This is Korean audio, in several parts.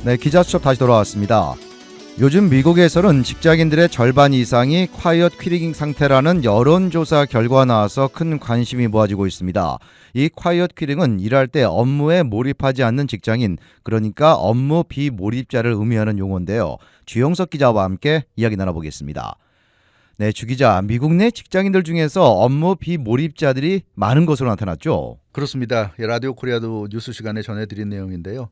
네, 기자수첩 다시 돌아왔습니다. 요즘 미국에서는 직장인들의 절반 이상이 콰이엇 퀴팅 상태라는 여론조사 결과가 나와서 큰 관심이 모아지고 있습니다. 이 콰이엇 퀴팅은 일할 때 업무에 몰입하지 않는 직장인, 그러니까 업무 비몰입자를 의미하는 용어인데요. 주영석 기자와 함께 이야기 나눠보겠습니다. 네, 주 기자, 미국 내 직장인들 중에서 업무 비몰입자들이 많은 것으로 나타났죠? 그렇습니다. 라디오 코리아도 뉴스 시간에 전해드린 내용인데요.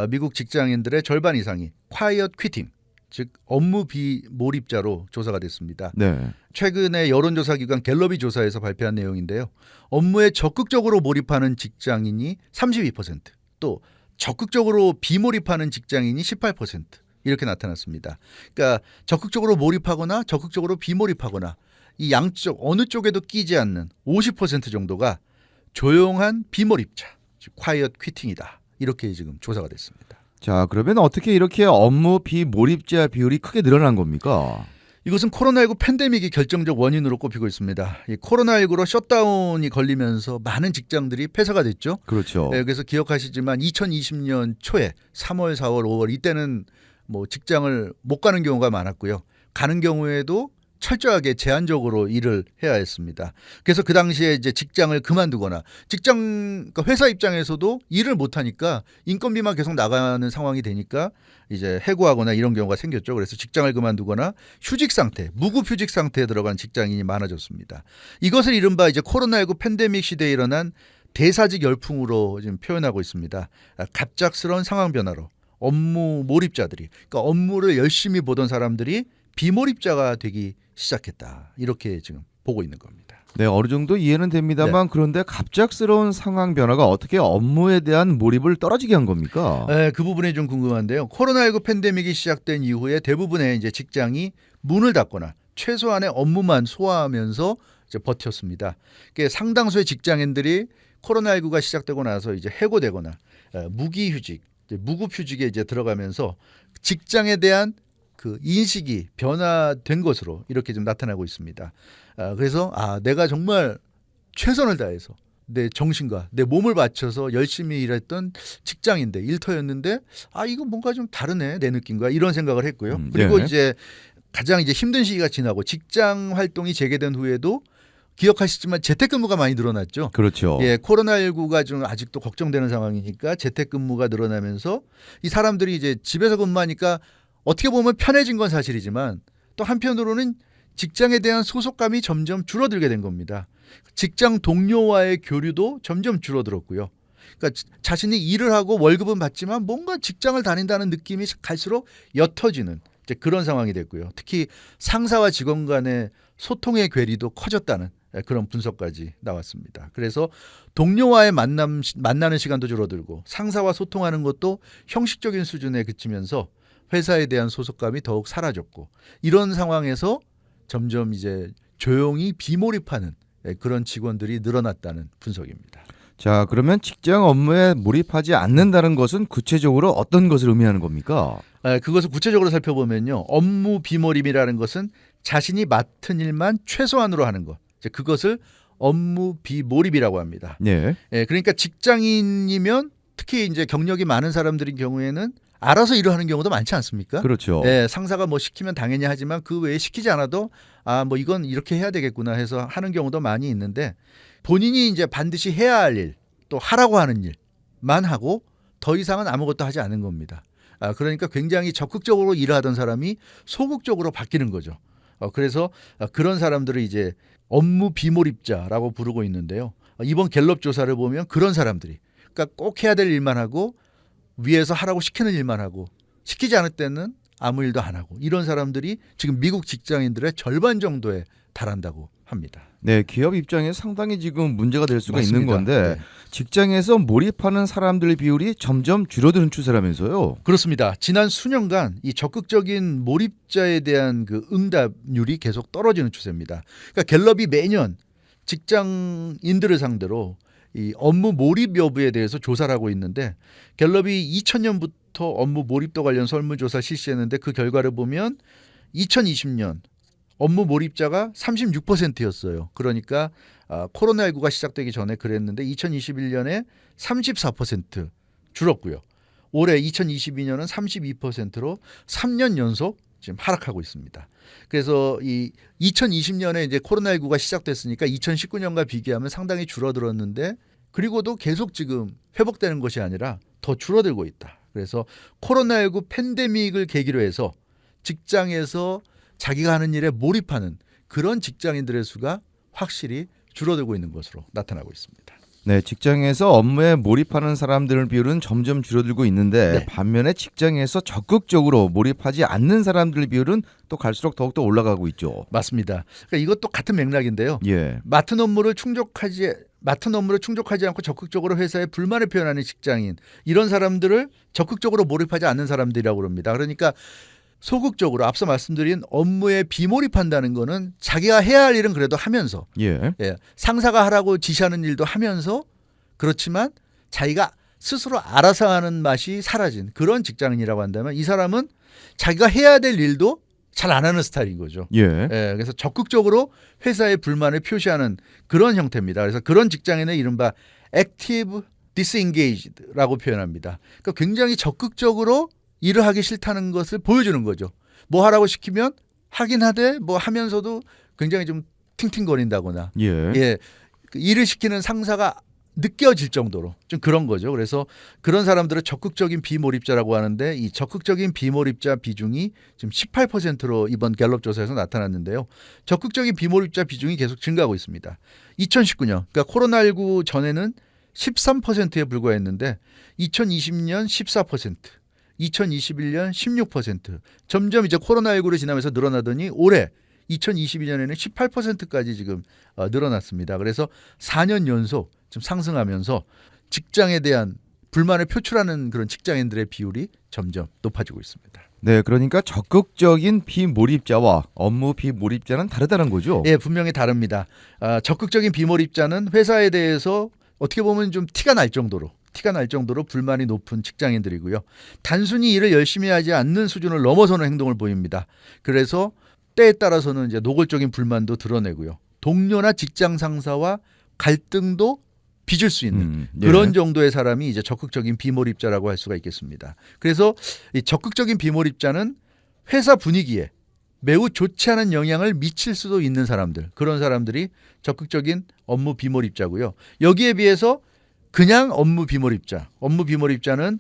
미국 직장인들의 절반 이상이 quiet quitting, 즉 업무 비몰입자로 조사가 됐습니다. 네. 최근에 여론조사 기관 갤럽이 조사에서 발표한 내용인데요. 업무에 적극적으로 몰입하는 직장인이 32%, 또 적극적으로 비몰입하는 직장인이 18%, 이렇게 나타났습니다. 그러니까 적극적으로 몰입하거나 적극적으로 비몰입하거나 이 양쪽 어느 쪽에도 끼지 않는 50% 정도가 조용한 비몰입자, 즉 quiet quitting이다. 이렇게 지금 조사가 됐습니다. 자, 그러면 어떻게 이렇게 업무 비몰입자 비율이 크게 늘어난 겁니까? 이것은 코로나19 팬데믹이 결정적 원인으로 꼽히고 있습니다. 이 코로나19로 셧다운이 걸리면서 많은 직장들이 폐사가 됐죠. 그렇죠. 그래서 기억하시지만 2020년 초에 3월, 4월, 5월 이때는 뭐 직장을 못 가는 경우가 많았고요. 가는 경우에도 철저하게 제한적으로 일을 해야 했습니다. 그래서 그 당시에 이제 직장을 그만두거나 그러니까 회사 입장에서도 일을 못 하니까 인건비만 계속 나가는 상황이 되니까 이제 해고하거나 이런 경우가 생겼죠. 그래서 직장을 그만두거나 휴직 상태, 무급 휴직 상태에 들어간 직장인이 많아졌습니다. 이것을 이른바 이제 코로나19 팬데믹 시대에 일어난 대사직 열풍으로 지금 표현하고 있습니다. 갑작스러운 상황 변화로 업무 몰입자들이, 그러니까 업무를 열심히 보던 사람들이 비몰입자가 되기 시작했다. 이렇게 지금 보고 있는 겁니다. 네, 어느 정도 이해는 됩니다만 그런데 갑작스러운 상황 변화가 어떻게 업무에 대한 몰입을 떨어지게 한 겁니까? 네, 그 부분이 좀 궁금한데요. 코로나19 팬데믹이 시작된 이후에 대부분의 이제 직장이 문을 닫거나 최소한의 업무만 소화하면서 이제 버텼습니다. 상당수의 직장인들이 코로나19가 시작되고 나서 이제 해고되거나 무기휴직, 무급휴직에 이제 들어가면서 직장에 대한 그 인식이 변화된 것으로 이렇게 좀 나타나고 있습니다. 그래서 내가 정말 최선을 다해서 내 정신과 내 몸을 바쳐서 열심히 일했던 직장인데 일터였는데 이거 뭔가 좀 다르네 내 느낌과 이런 생각을 했고요. 그리고 네. 이제 가장 이제 힘든 시기가 지나고 직장 활동이 재개된 후에도 기억하시지만 재택근무가 많이 늘어났죠. 그렇죠. 예, 코로나19가 좀 아직도 걱정되는 상황이니까 재택근무가 늘어나면서 이 사람들이 이제 집에서 근무하니까 어떻게 보면 편해진 건 사실이지만 또 한편으로는 직장에 대한 소속감이 점점 줄어들게 된 겁니다. 직장 동료와의 교류도 점점 줄어들었고요. 그러니까 자신이 일을 하고 월급은 받지만 뭔가 직장을 다닌다는 느낌이 갈수록 옅어지는 이제 그런 상황이 됐고요. 특히 상사와 직원 간의 소통의 괴리도 커졌다는 그런 분석까지 나왔습니다. 그래서 동료와의 만나는 시간도 줄어들고 상사와 소통하는 것도 형식적인 수준에 그치면서 회사에 대한 소속감이 더욱 사라졌고 이런 상황에서 점점 이제 조용히 비몰입하는 그런 직원들이 늘어났다는 분석입니다. 자, 그러면 직장 업무에 몰입하지 않는다는 것은 구체적으로 어떤 것을 의미하는 겁니까? 그것을 구체적으로 살펴보면요. 업무 비몰입이라는 것은 자신이 맡은 일만 최소한으로 하는 것. 그것을 업무 비몰입이라고 합니다. 네. 그러니까 직장인이면 특히 이제 경력이 많은 사람들인 경우에는 알아서 일을 하는 경우도 많지 않습니까? 그렇죠. 상사가 뭐 시키면 당연히 하지만 그 외에 시키지 않아도 뭐 이건 이렇게 해야 되겠구나 해서 하는 경우도 많이 있는데 본인이 이제 반드시 해야 할 일, 또 하라고 하는 일만 하고 더 이상은 아무것도 하지 않은 겁니다. 그러니까 굉장히 적극적으로 일을 하던 사람이 소극적으로 바뀌는 거죠. 그래서 그런 사람들을 이제 업무 비몰입자라고 부르고 있는데요. 이번 갤럽 조사를 보면 그런 사람들이, 그러니까 꼭 해야 될 일만 하고 위에서 하라고 시키는 일만 하고 시키지 않을 때는 아무 일도 안 하고 이런 사람들이 지금 미국 직장인들의 절반 정도에 달한다고 합니다. 네, 기업 입장에서 상당히 지금 문제가 될 수가 맞습니다. 있는 건데 직장에서 몰입하는 사람들의 비율이 점점 줄어드는 추세라면서요. 그렇습니다. 지난 수년간 이 적극적인 몰입자에 대한 그 응답률이 계속 떨어지는 추세입니다. 그러니까 갤럽이 매년 직장인들을 상대로 이 업무 몰입 여부에 대해서 조사를 하고 있는데 갤럽이 2000년부터 업무 몰입도 관련 설문조사 실시했는데 그 결과를 보면 2020년 업무 몰입자가 36%였어요. 그러니까 코로나19가 시작되기 전에 그랬는데 2021년에 34% 줄었고요. 올해 2022년은 32%로 3년 연속 지금 하락하고 있습니다. 그래서 이 2020년에 이제 코로나19가 시작됐으니까 2019년과 비교하면 상당히 줄어들었는데 그리고도 계속 지금 회복되는 것이 아니라 더 줄어들고 있다. 그래서 코로나19 팬데믹을 계기로 해서 직장에서 자기가 하는 일에 몰입하는 그런 직장인들의 수가 확실히 줄어들고 있는 것으로 나타나고 있습니다. 네, 직장에서 업무에 몰입하는 사람들 비율은 점점 줄어들고 있는데 네. 반면에 직장에서 적극적으로 몰입하지 않는 사람들 비율은 또 갈수록 더욱더 올라가고 있죠. 맞습니다. 그러니까 이것도 같은 맥락인데요. 예. 맡은 업무를 충족하지 않고 적극적으로 회사에 불만을 표현하는 직장인, 이런 사람들을 적극적으로 몰입하지 않는 사람들이라고 합니다. 그러니까 소극적으로 앞서 말씀드린 업무에 비몰입한다는 거는 자기가 해야 할 일은 그래도 하면서 예. 상사가 하라고 지시하는 일도 하면서 그렇지만 자기가 스스로 알아서 하는 맛이 사라진 그런 직장인이라고 한다면 이 사람은 자기가 해야 될 일도 잘 안 하는 스타일인 거죠. 예. 그래서 적극적으로 회사에 불만을 표시하는 그런 형태입니다. 그래서 그런 직장인을 이른바 active disengaged라고 표현합니다. 그러니까 굉장히 적극적으로 일을 하기 싫다는 것을 보여주는 거죠. 뭐 하라고 시키면 하긴 하되 뭐 하면서도 굉장히 좀 팅팅거린다거나 예. 그 일을 시키는 상사가 느껴질 정도로 좀 그런 거죠. 그래서 그런 사람들을 적극적인 비몰입자라고 하는데 이 적극적인 비몰입자 비중이 지금 18%로 이번 갤럽 조사에서 나타났는데요. 적극적인 비몰입자 비중이 계속 증가하고 있습니다. 2019년 그러니까 코로나19 전에는 13%에 불과했는데 2020년 14%, 2021년 16%, 점점 이제 코로나19를 지나면서 늘어나더니 올해 2022년에는 18%까지 지금 늘어났습니다. 그래서 4년 연속 좀 상승하면서 직장에 대한 불만을 표출하는 그런 직장인들의 비율이 점점 높아지고 있습니다. 네, 그러니까 적극적인 비몰입자와 업무 비몰입자는 다르다는 거죠. 예, 분명히 다릅니다. 적극적인 비몰입자는 회사에 대해서 어떻게 보면 좀 티가 날 정도로 불만이 높은 직장인들이고요. 단순히 일을 열심히 하지 않는 수준을 넘어서는 행동을 보입니다. 그래서 때에 따라서는 이제 노골적인 불만도 드러내고요. 동료나 직장 상사와 갈등도 빚을 수 있는 그런 정도의 사람이 이제 적극적인 비몰입자라고 할 수가 있겠습니다. 그래서 이 적극적인 비몰입자는 회사 분위기에 매우 좋지 않은 영향을 미칠 수도 있는 사람들, 그런 사람들이 적극적인 업무 비몰입자고요. 여기에 비해서 그냥 업무 비몰입자는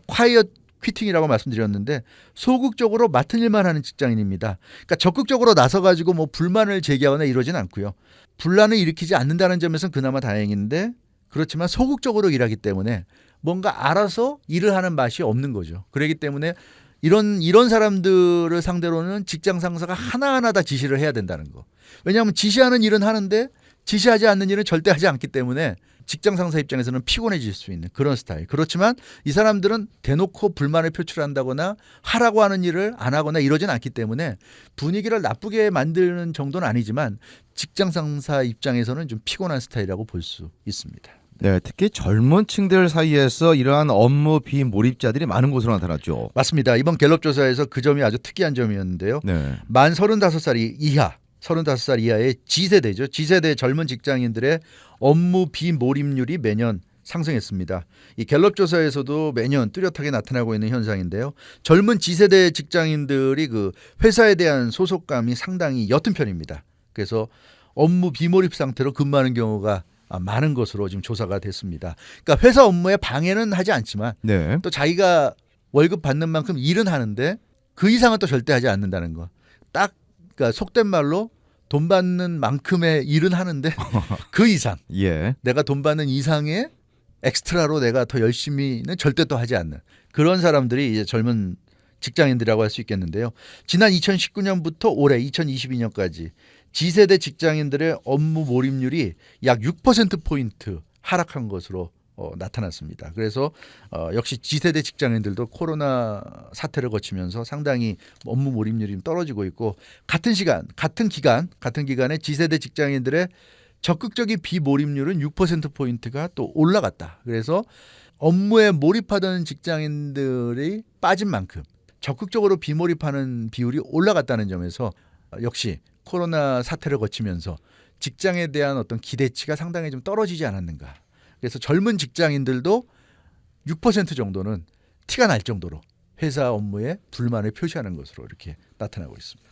quiet 퀴팅이라고 말씀드렸는데 소극적으로 맡은 일만 하는 직장인입니다. 그러니까 적극적으로 나서가지고 뭐 불만을 제기하거나 이러진 않고요. 분란을 일으키지 않는다는 점에서는 그나마 다행인데 그렇지만 소극적으로 일하기 때문에 뭔가 알아서 일을 하는 맛이 없는 거죠. 그렇기 때문에 이런 사람들을 상대로는 직장 상사가 하나하나 다 지시를 해야 된다는 거. 왜냐하면 지시하는 일은 하는데 지시하지 않는 일은 절대 하지 않기 때문에 직장 상사 입장에서는 피곤해질 수 있는 그런 스타일. 그렇지만 이 사람들은 대놓고 불만을 표출한다거나 하라고 하는 일을 안 하거나 이러진 않기 때문에 분위기를 나쁘게 만드는 정도는 아니지만 직장 상사 입장에서는 좀 피곤한 스타일이라고 볼 수 있습니다. 네, 특히 젊은 층들 사이에서 이러한 업무 비몰입자들이 많은 것으로 나타났죠. 맞습니다. 이번 갤럽 조사에서 그 점이 아주 특이한 점이었는데요. 네. 만 35살 이하 35살 이하의 G세대죠. G세대 젊은 직장인들의 업무 비몰입률이 매년 상승했습니다. 이 갤럽 조사에서도 매년 뚜렷하게 나타나고 있는 현상인데요. 젊은 G세대 직장인들이 그 회사에 대한 소속감이 상당히 옅은 편입니다. 그래서 업무 비몰입 상태로 근무하는 경우가 많은 것으로 지금 조사가 됐습니다. 그러니까 회사 업무에 방해는 하지 않지만 네. 또 자기가 월급 받는 만큼 일은 하는데 그 이상은 또 절대 하지 않는다는 거. 딱 그러니까 속된 말로 돈 받는 만큼의 일은 하는데 그 이상 예. 내가 돈 받는 이상의 엑스트라로 내가 더 열심히는 절대 또 하지 않는 그런 사람들이 이제 젊은 직장인들이라고 할 수 있겠는데요. 지난 2019년부터 올해 2022년까지 G세대 직장인들의 업무 몰입률이 약 6%포인트 하락한 것으로 나타났습니다. 그래서 역시 G세대 직장인들도 코로나 사태를 거치면서 상당히 업무 몰입률이 떨어지고 있고 같은 기간에 G세대 직장인들의 적극적인 비몰입률은 6%포인트가 또 올라갔다. 그래서 업무에 몰입하던 직장인들이 빠진 만큼 적극적으로 비몰입하는 비율이 올라갔다는 점에서 역시 코로나 사태를 거치면서 직장에 대한 어떤 기대치가 상당히 좀 떨어지지 않았는가. 그래서 젊은 직장인들도 6% 정도는 티가 날 정도로 회사 업무에 불만을 표시하는 것으로 이렇게 나타나고 있습니다.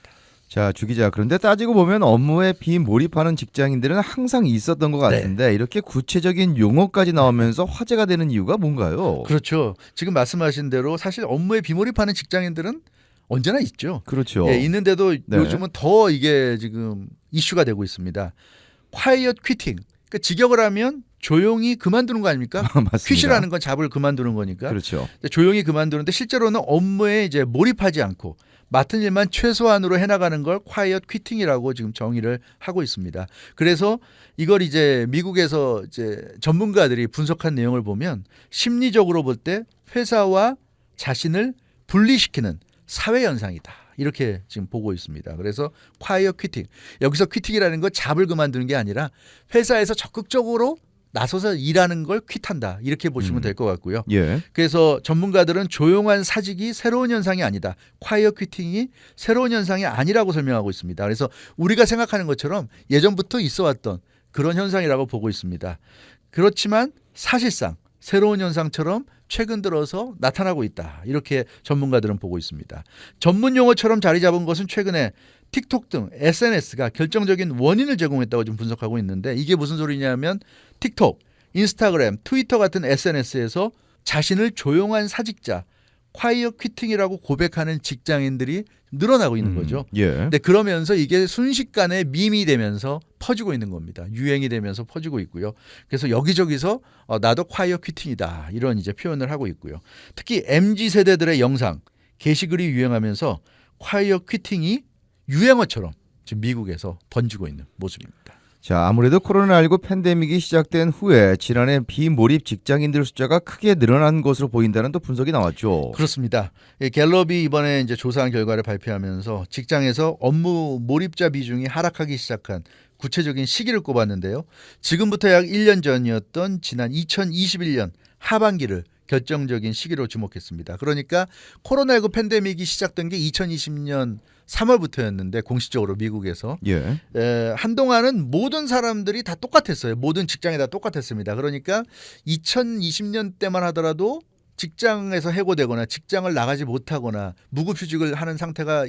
자, 주 기자. 그런데 따지고 보면 업무에 비몰입하는 직장인들은 항상 있었던 것 같은데 이렇게 구체적인 용어까지 나오면서 화제가 되는 이유가 뭔가요? 그렇죠. 지금 말씀하신 대로 사실 업무에 비몰입하는 직장인들은 언제나 있죠. 그렇죠. 예, 있는데도 네. 요즘은 더 이게 지금 이슈가 되고 있습니다. quiet quitting. 그러니까 직역을 하면 조용히 그만두는 거 아닙니까? 맞습니다. 퀴시라는 건 잡을 그만두는 거니까. 그렇죠. 조용히 그만두는데 실제로는 업무에 이제 몰입하지 않고 맡은 일만 최소한으로 해나가는 걸 quiet quitting이라고 지금 정의를 하고 있습니다. 그래서 이걸 이제 미국에서 이제 전문가들이 분석한 내용을 보면 심리적으로 볼 때 회사와 자신을 분리시키는 사회 현상이다. 이렇게 지금 보고 있습니다. 그래서 quiet quitting. 여기서 퀴팅이라는 건 잡을 그만두는 게 아니라 회사에서 적극적으로 나서서 일하는 걸 퀴트한다. 이렇게 보시면 될 것 같고요. 예. 그래서 전문가들은 조용한 사직이 새로운 현상이 아니다. quiet quitting이 새로운 현상이 아니라고 설명하고 있습니다. 그래서 우리가 생각하는 것처럼 예전부터 있어 왔던 그런 현상이라고 보고 있습니다. 그렇지만 사실상 새로운 현상처럼 최근 들어서 나타나고 있다. 이렇게 전문가들은 보고 있습니다. 전문 용어처럼 자리 잡은 것은 최근에 틱톡 등 SNS가 결정적인 원인을 제공했다고 좀 분석하고 있는데 이게 무슨 소리냐면 틱톡, 인스타그램, 트위터 같은 SNS에서 자신을 조용한 사직자, quiet quitting이라고 고백하는 직장인들이 늘어나고 있는 거죠. 예. 근데 그러면서 이게 순식간에 밈이 되면서 퍼지고 있는 겁니다. 유행이 되면서 퍼지고 있고요. 그래서 여기저기서 나도 quiet quitting이다 이런 이제 표현을 하고 있고요. 특히 MZ 세대들의 영상, 게시글이 유행하면서 quiet quitting이 유행어처럼 지금 미국에서 번지고 있는 모습입니다. 자, 아무래도 코로나19 팬데믹이 시작된 후에 지난해 비몰입 직장인들 숫자가 크게 늘어난 것으로 보인다는 또 분석이 나왔죠. 그렇습니다. 갤럽이 이번에 이제 조사한 결과를 발표하면서 직장에서 업무 몰입자 비중이 하락하기 시작한 구체적인 시기를 꼽았는데요. 지금부터 약 1년 전이었던 지난 2021년 하반기를 결정적인 시기로 주목했습니다. 그러니까 코로나19 팬데믹이 시작된 게 2020년 3월부터였는데 공식적으로 미국에서 예. 한동안은 모든 사람들이 다 똑같았어요. 모든 직장이 다 똑같았습니다. 그러니까 2020년 때만 하더라도 직장에서 해고되거나 직장을 나가지 못하거나 무급휴직을 하는 상태가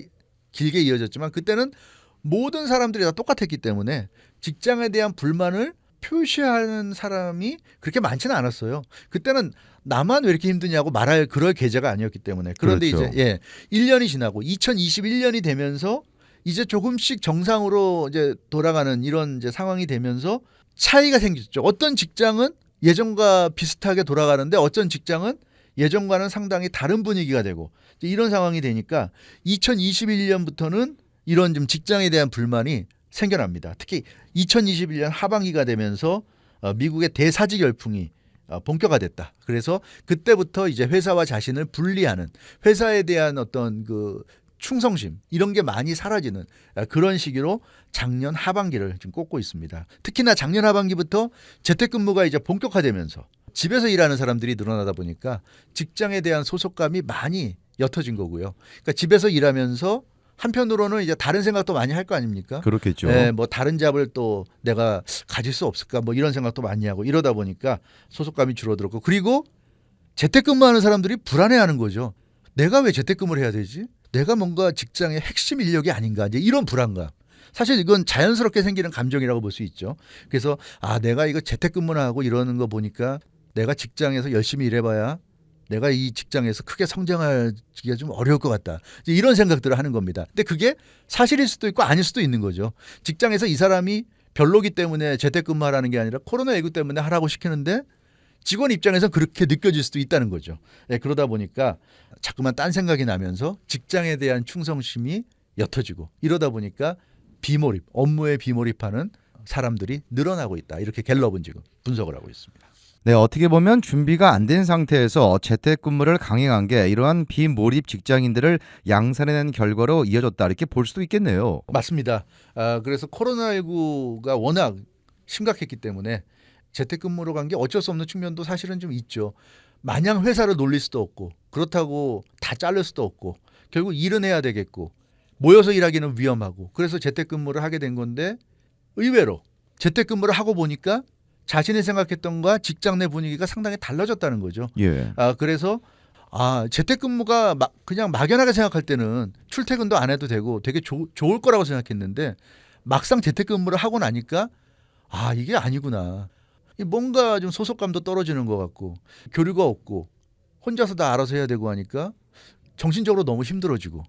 길게 이어졌지만 그때는 모든 사람들이 다 똑같았기 때문에 직장에 대한 불만을 표시하는 사람이 그렇게 많지는 않았어요. 그때는 나만 왜 이렇게 힘드냐고 말할 그럴 계제가 아니었기 때문에. 그런데 그렇죠. 이제 1년이 지나고 2021년이 되면서 이제 조금씩 정상으로 이제 돌아가는 이런 이제 상황이 되면서 차이가 생겼죠. 어떤 직장은 예전과 비슷하게 돌아가는데 어떤 직장은 예전과는 상당히 다른 분위기가 되고 이런 상황이 되니까 2021년부터는 이런 좀 직장에 대한 불만이 생겨납니다. 특히 2021년 하반기가 되면서 미국의 대사직 열풍이 본격화됐다. 그래서 그때부터 이제 회사와 자신을 분리하는 회사에 대한 어떤 그 충성심 이런 게 많이 사라지는 그런 시기로 작년 하반기를 지금 꼽고 있습니다. 특히나 작년 하반기부터 재택근무가 이제 본격화되면서 집에서 일하는 사람들이 늘어나다 보니까 직장에 대한 소속감이 많이 옅어진 거고요. 그러니까 집에서 일하면서 한편으로는 이제 다른 생각도 많이 할 거 아닙니까? 그렇겠죠. 뭐 다른 잡을 또 내가 가질 수 없을까 뭐 이런 생각도 많이 하고 이러다 보니까 소속감이 줄어들었고 그리고 재택근무하는 사람들이 불안해하는 거죠. 내가 왜 재택근무를 해야 되지? 내가 뭔가 직장의 핵심 인력이 아닌가 이제 이런 불안감. 사실 이건 자연스럽게 생기는 감정이라고 볼 수 있죠. 그래서 내가 이거 재택근무나 하고 이러는 거 보니까 내가 직장에서 열심히 일해봐야 내가 이 직장에서 크게 성장하기가 좀 어려울 것 같다. 이런 생각들을 하는 겁니다. 근데 그게 사실일 수도 있고 아닐 수도 있는 거죠. 직장에서 이 사람이 별로기 때문에 재택근무하라는 게 아니라 코로나19 때문에 하라고 시키는데 직원 입장에서 그렇게 느껴질 수도 있다는 거죠. 그러다 보니까 자꾸만 딴 생각이 나면서 직장에 대한 충성심이 옅어지고 이러다 보니까 비몰입, 업무에 비몰입하는 사람들이 늘어나고 있다. 이렇게 갤럽은 지금 분석을 하고 있습니다. 네, 어떻게 보면 준비가 안 된 상태에서 재택근무를 강행한 게 이러한 비몰입 직장인들을 양산해낸 결과로 이어졌다 이렇게 볼 수도 있겠네요. 맞습니다. 그래서 코로나19가 워낙 심각했기 때문에 재택근무로 간 게 어쩔 수 없는 측면도 사실은 좀 있죠. 마냥 회사를 놀릴 수도 없고 그렇다고 다 자를 수도 없고 결국 일은 해야 되겠고 모여서 일하기는 위험하고 그래서 재택근무를 하게 된 건데 의외로 재택근무를 하고 보니까 자신이 생각했던 것과 직장 내 분위기가 상당히 달라졌다는 거죠. 예. 그래서 재택근무가 그냥 막연하게 생각할 때는 출퇴근도 안 해도 되고 되게 좋을 거라고 생각했는데 막상 재택근무를 하고 나니까 이게 아니구나. 뭔가 좀 소속감도 떨어지는 것 같고 교류가 없고 혼자서 다 알아서 해야 되고 하니까 정신적으로 너무 힘들어지고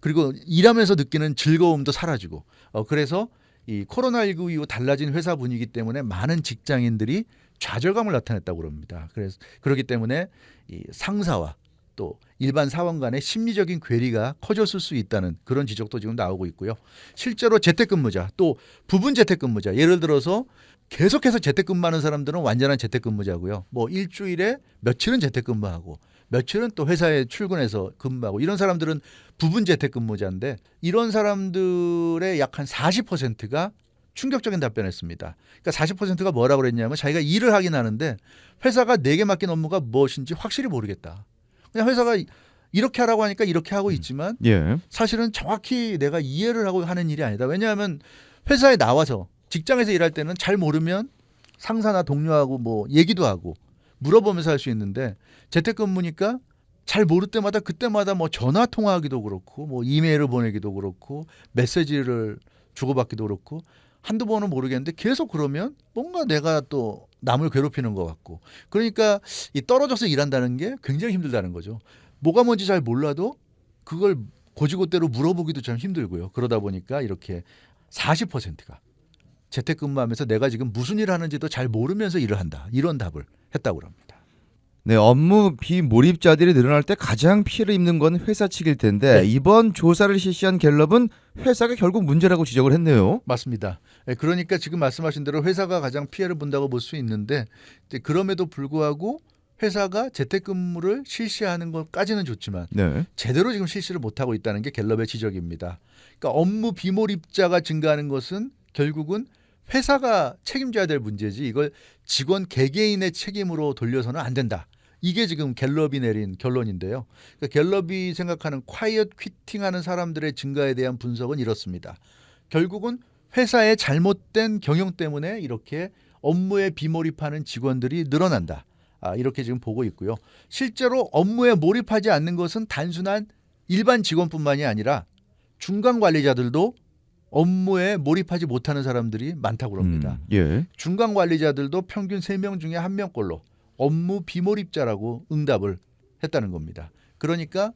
그리고 일하면서 느끼는 즐거움도 사라지고 그래서 이 코로나19 이후 달라진 회사 분위기 때문에 많은 직장인들이 좌절감을 나타냈다고 그럽니다. 그래서 그렇기 때문에 이 상사와 또 일반 사원 간의 심리적인 괴리가 커졌을 수 있다는 그런 지적도 지금 나오고 있고요. 실제로 재택근무자 또 부분 재택근무자 예를 들어서 계속해서 재택근무하는 사람들은 완전한 재택근무자고요. 뭐 일주일에 며칠은 재택근무하고 며칠은 또 회사에 출근해서 근무하고 이런 사람들은 부분 재택근무자인데 이런 사람들의 약 한 40%가 충격적인 답변했습니다. 그러니까 40%가 뭐라고 그랬냐면 자기가 일을 하긴 하는데 회사가 내게 맡긴 업무가 무엇인지 확실히 모르겠다. 그냥 회사가 이렇게 하라고 하니까 이렇게 하고 있지만 예. 사실은 정확히 내가 이해를 하고 하는 일이 아니다. 왜냐하면 회사에 나와서 직장에서 일할 때는 잘 모르면 상사나 동료하고 뭐 얘기도 하고 물어보면서 할 수 있는데 재택근무니까 잘 모를 때마다 그때마다 뭐 전화 통화하기도 그렇고 뭐 이메일을 보내기도 그렇고 메시지를 주고받기도 그렇고 한두 번은 모르겠는데 계속 그러면 뭔가 내가 또 남을 괴롭히는 것 같고 그러니까 이 떨어져서 일한다는 게 굉장히 힘들다는 거죠. 뭐가 뭔지 잘 몰라도 그걸 고지고대로 물어보기도 참 힘들고요. 그러다 보니까 이렇게 40%가 재택근무하면서 내가 지금 무슨 일을 하는지도 잘 모르면서 일을 한다. 이런 답을 했다고 합니다. 네, 업무 비몰입자들이 늘어날 때 가장 피해를 입는 건 회사 측일 텐데 네. 이번 조사를 실시한 갤럽은 회사가 결국 문제라고 지적을 했네요. 맞습니다. 그러니까 지금 말씀하신 대로 회사가 가장 피해를 본다고 볼 수 있는데 그럼에도 불구하고 회사가 재택근무를 실시하는 것까지는 좋지만 네. 제대로 지금 실시를 못하고 있다는 게 갤럽의 지적입니다. 그러니까 업무 비몰입자가 증가하는 것은 결국은 회사가 책임져야 될 문제지 이걸 직원 개개인의 책임으로 돌려서는 안 된다. 이게 지금 갤럽이 내린 결론인데요. 그러니까 갤럽이 생각하는 콰이엇 퀴팅하는 사람들의 증가에 대한 분석은 이렇습니다. 결국은 회사의 잘못된 경영 때문에 이렇게 업무에 비몰입하는 직원들이 늘어난다. 이렇게 지금 보고 있고요. 실제로 업무에 몰입하지 않는 것은 단순한 일반 직원뿐만이 아니라 중간 관리자들도 업무에 몰입하지 못하는 사람들이 많다고 합니다. 예. 중간 관리자들도 평균 3명 중에 1명꼴로 업무 비몰입자라고 응답을 했다는 겁니다. 그러니까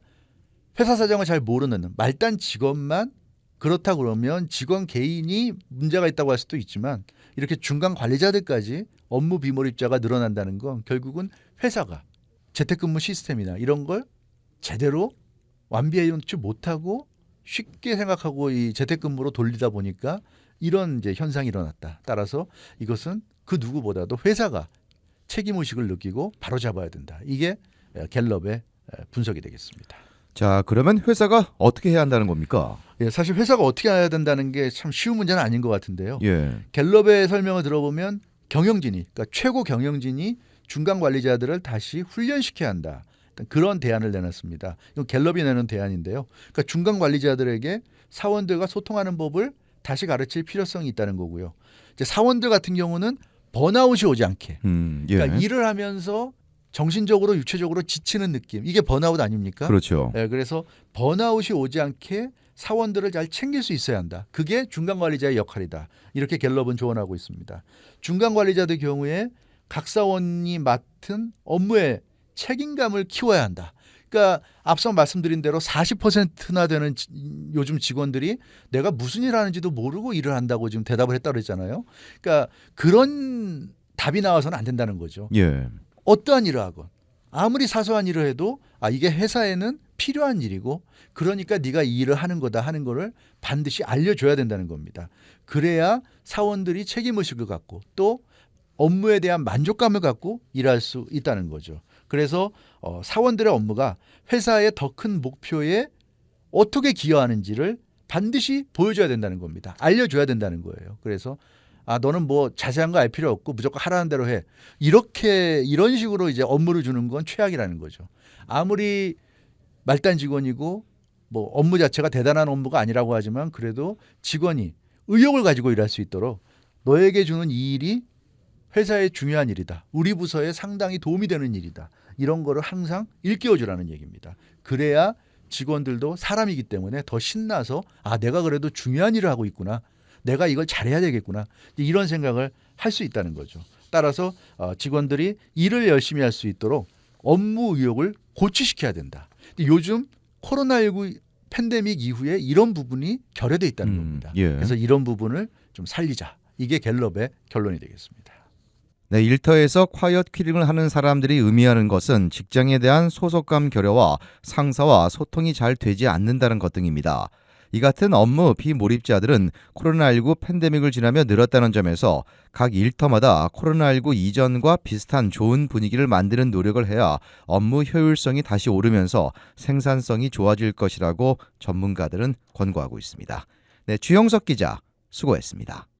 회사 사정을 잘 모르는 말단 직원만 그렇다 그러면 직원 개인이 문제가 있다고 할 수도 있지만 이렇게 중간 관리자들까지 업무 비몰입자가 늘어난다는 건 결국은 회사가 재택근무 시스템이나 이런 걸 제대로 완비해 놓지 못하고 쉽게 생각하고 이 재택근무로 돌리다 보니까 이런 이제 현상이 일어났다. 따라서 이것은 그 누구보다도 회사가 책임의식을 느끼고 바로잡아야 된다. 이게 갤럽의 분석이 되겠습니다. 자, 그러면 회사가 어떻게 해야 한다는 겁니까? 사실 회사가 어떻게 해야 된다는 게 참 쉬운 문제는 아닌 것 같은데요. 예. 갤럽의 설명을 들어보면 경영진이 그러니까 최고 경영진이 중간 관리자들을 다시 훈련시켜야 한다. 그런 대안을 내놨습니다. 이건 갤럽이 내는 대안인데요. 그러니까 중간 관리자들에게 사원들과 소통하는 법을 다시 가르칠 필요성이 있다는 거고요. 이제 사원들 같은 경우는 번아웃이 오지 않게. 예. 그러니까 일을 하면서 정신적으로 육체적으로 지치는 느낌. 이게 번아웃 아닙니까? 그렇죠. 그래서 번아웃이 오지 않게 사원들을 잘 챙길 수 있어야 한다. 그게 중간 관리자의 역할이다. 이렇게 갤럽은 조언하고 있습니다. 중간 관리자들 경우에 각 사원이 맡은 업무의 책임감을 키워야 한다. 그러니까 앞서 말씀드린 대로 40%나 되는 요즘 직원들이 내가 무슨 일을 하는지도 모르고 일을 한다고 지금 대답을 했다고 그랬잖아요. 그러니까 그런 답이 나와서는 안 된다는 거죠. 예. 어떠한 일을 하건 아무리 사소한 일을 해도 이게 회사에는 필요한 일이고 그러니까 네가 이 일을 하는 거다 하는 거를 반드시 알려줘야 된다는 겁니다. 그래야 사원들이 책임의식을 갖고 또 업무에 대한 만족감을 갖고 일할 수 있다는 거죠. 그래서 사원들의 업무가 회사의 더 큰 목표에 어떻게 기여하는지를 반드시 보여줘야 된다는 겁니다. 알려줘야 된다는 거예요. 그래서 너는 뭐 자세한 거 알 필요 없고 무조건 하라는 대로 해. 이런 식으로 이제 업무를 주는 건 최악이라는 거죠. 아무리 말단 직원이고 뭐 업무 자체가 대단한 업무가 아니라고 하지만 그래도 직원이 의욕을 가지고 일할 수 있도록 너에게 주는 이 일이 회사의 중요한 일이다. 우리 부서에 상당히 도움이 되는 일이다. 이런 거를 항상 일깨워주라는 얘기입니다. 그래야 직원들도 사람이기 때문에 더 신나서 내가 그래도 중요한 일을 하고 있구나. 내가 이걸 잘해야 되겠구나. 이런 생각을 할 수 있다는 거죠. 따라서 직원들이 일을 열심히 할 수 있도록 업무 의욕을 고취시켜야 된다. 요즘 코로나19 팬데믹 이후에 이런 부분이 결여돼 있다는 겁니다. 예. 그래서 이런 부분을 좀 살리자. 이게 갤럽의 결론이 되겠습니다. 네, 일터에서 콰이엇 퀴링을 하는 사람들이 의미하는 것은 직장에 대한 소속감 결여와 상사와 소통이 잘 되지 않는다는 것 등입니다. 이 같은 업무 비몰입자들은 코로나19 팬데믹을 지나며 늘었다는 점에서 각 일터마다 코로나19 이전과 비슷한 좋은 분위기를 만드는 노력을 해야 업무 효율성이 다시 오르면서 생산성이 좋아질 것이라고 전문가들은 권고하고 있습니다. 네, 주영석 기자 수고했습니다.